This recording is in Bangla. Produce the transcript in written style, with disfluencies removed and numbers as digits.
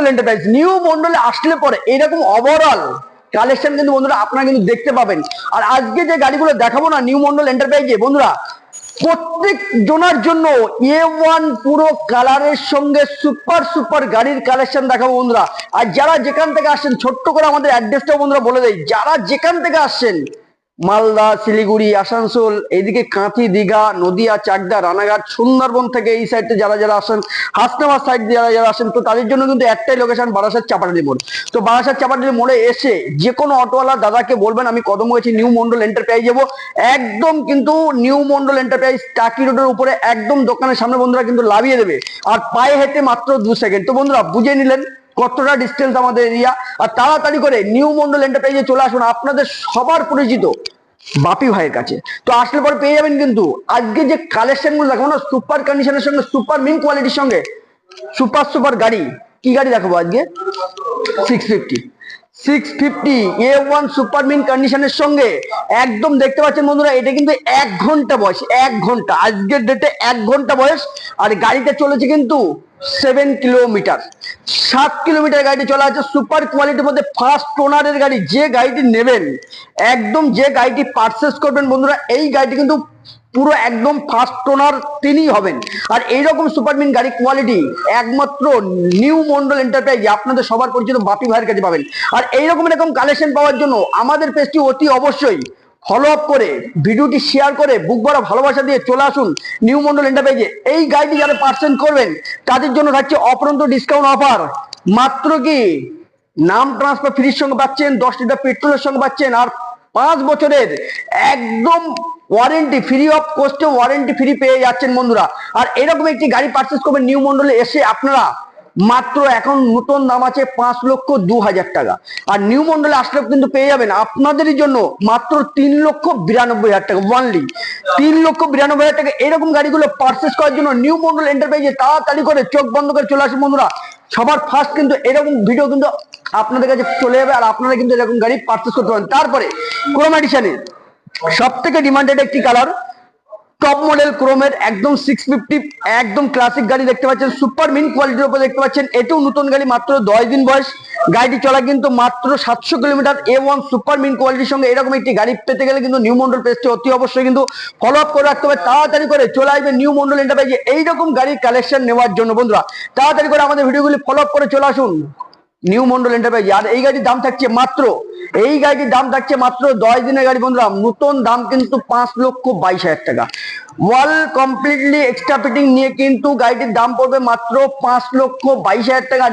এন্টারপ্রাইজ নিউ মন্ডলে আসলে পরে এরকম ওভারঅল কালেকশন কিন্তু বন্ধুরা আপনারা কিন্তু দেখতে পাবেন। আর আজকে যে গাড়িগুলো দেখাবো না নিউ মন্ডল এন্টারপ্রাইজে বন্ধুরা, প্রত্যেক জনের জন্য A1 পুরো কালারের সঙ্গে সুপার সুপার গাড়ির কালেকশন দেখাবো বন্ধুরা। আর যারা যেখান থেকে আসছেন ছোট্ট করে আমাদের অ্যাড্রেসটাও বন্ধুরা বলে দেয়, যারা যেখান থেকে আসছেন মালদা, শিলিগুড়ি, আসানসোল, এইদিকে কাঁথি, দীঘা, নদিয়া, চাকদা, রানাঘাট, সুন্দরবন থেকে এই সাইডে যারা যারা আসেন, হাসনাবাদ সাইড যারা যারা আসেন, তো তাদের জন্য কিন্তু একটাই লোকেশন বারাসাত চাপাডালি মোড়। তো বারাসাত চাপাডালি মোড়ে এসে যে কোনো অটোওয়ালা দাদাকে বলবেন আমি কদমগাছি নিউ মন্ডল এন্টারপ্রাইজ যাবো। একদম কিন্তু নিউ মন্ডল এন্টারপ্রাইজ টাকি রোডের উপরে একদম দোকানের সামনে বন্ধুরা কিন্তু লাভিয়ে দেবে। আর পায়ে হেঁটে মাত্র 2 সেকেন্ড। তো বন্ধুরা বুঝে নিলেন কতটা ডিস্টেন্স আমাদের এরিয়া। আর তাড়াতাড়ি করে নিউ মন্ডল এন্টারপ্রাইজে চলে আসুন আপনাদের সবার পরিচিত বাপি ভাইয়ের কাছে। তো আসলে পরে পেয়ে যাবেন কিন্তু আজকে যে কালেকশন গুলো দেখাবো না, সুপার কন্ডিশনের সঙ্গে সুপার মিন কোয়ালিটির সঙ্গে সুপার সুপার গাড়ি। কি গাড়ি দেখাবো আজকে? 650 A1 সুপার মিন কন্ডিশনের সঙ্গে একদম দেখতে পাচ্ছেন বন্ধুরা, এটা কিন্তু 1 ঘন্টা বয়স, 1 ঘন্টা আজকের ডেটে 1 ঘন্টা বয়স। আর গাড়িতে চলেছে কিন্তু 7 কিলোমিটার, 7 কিলোমিটার গাড়িটি চলে আছে। সুপার কোয়ালিটির মধ্যে ফার্স্ট ওনারের গাড়ি। যে গাড়িটি নেবেন, একদম যে গাড়িটি পারচেস করবেন বন্ধুরা, এই গাড়িটি কিন্তু পুরো একদম ফার্স্ট ওনার তিনিই হবেন। আর এইরকম সুপারমিন গাড়ি কোয়ালিটি একমাত্র নিউ মন্ডল এন্টারপ্রাইজ আপনাদের সবার পরিচিত বাপি ভাইয়ের কাছে পাবেন। আর এইরকম এরকম কালেকশন পাওয়ার জন্য আমাদের পেজটি অতি অবশ্যই ফলো আপ করে ভিডিওটি শেয়ার করে বুক ভরা ভালোবাসা দিয়ে চলে আসুন নিউ মন্ডল এন্টারপ্রাইজে। এই গাড়িটি যারা পার্সেন্ট করবেন তাদের জন্য থাকছে অপরন্ত ডিসকাউন্ট অফার। মাত্র কি নাম ট্রান্সফার ফ্রির সঙ্গে পাচ্ছেন, 10 লিটার পেট্রোলের সঙ্গে পাচ্ছেন, আর 5 বছরের একদম ওয়ারেন্টি ফ্রি অফ কস্টে ওয়ারেন্টি ফ্রি পেয়ে যাচ্ছেন বন্ধুরা। আর এরকম একটি গাড়ি পারচেস করবেন নিউ মন্ডলে এসে আপনারা মাত্র এখন নতুন দাম আছে 5,02,000 টাকা। আর নিউ মন্ডলে আসলে কিন্তু পেয়ে যাবেন আপনাদেরই জন্য মাত্র 3,92,000 টাকা ওয়ানলি। 3,92,000 টাকা এরকম গাড়িগুলো পারচেস করার জন্য নিউ মন্ডল এন্টারপ্রাইজে তাড়াতাড়ি করে চোখ বন্ধ করে চলে আসুন বন্ধুরা। সবার ফার্স্ট কিন্তু এরকম ভিডিও কিন্তু আপনাদের কাছে চলে যাবে আর আপনারা কিন্তু এরকম গাড়ি পারচেস করতে পারেন। তারপরে ক্রোম এডিশনে সব থেকে ডিমান্ডেড একটি কালার টপ মডেল ক্রোমের একদম 650 একদম ক্লাসিক গাড়ি দেখতে পাচ্ছেন, সুপার মিন কোয়ালিটির উপর দেখতে পাচ্ছেন। এটাও নতুন গাড়ি, মাত্র 10 দিন বয়স। গাড়িটি চলা কিন্তু মাত্র 700 কিলোমিটার। A1 সুপার মিন কোয়ালিটির সঙ্গে এরকম একটি গাড়ি পেতে গেলে কিন্তু নিউ মন্ডল পেজটি অতি অবশ্যই কিন্তু ফলো আপ করে রাখতে হবে। তাড়াতাড়ি করে চলে আসবে নিউ মন্ডল এন্টারপ্রাইজে এইরকম গাড়ির কালেকশন নেওয়ার জন্য বন্ধুরা। তাড়াতাড়ি করে আমাদের ভিডিওগুলি ফলো আপ করে চলে আসুন নিউ মন্ডল এন্টারপ্রাইজ। আর এই গাড়ির দাম থাকছে মাত্র, এই গাড়িটির দাম থাকছে মাত্র 10 দিনের গাড়ি বন্ধুরা। নতুন দাম কিন্তু 5,22,000 টাকা। ওয়াল কমপ্লিটলি এক্সট্রা ফিটিং নিয়ে কিন্তু গাড়িটির দাম পড়বে মাত্র 5,22,000 টাকা।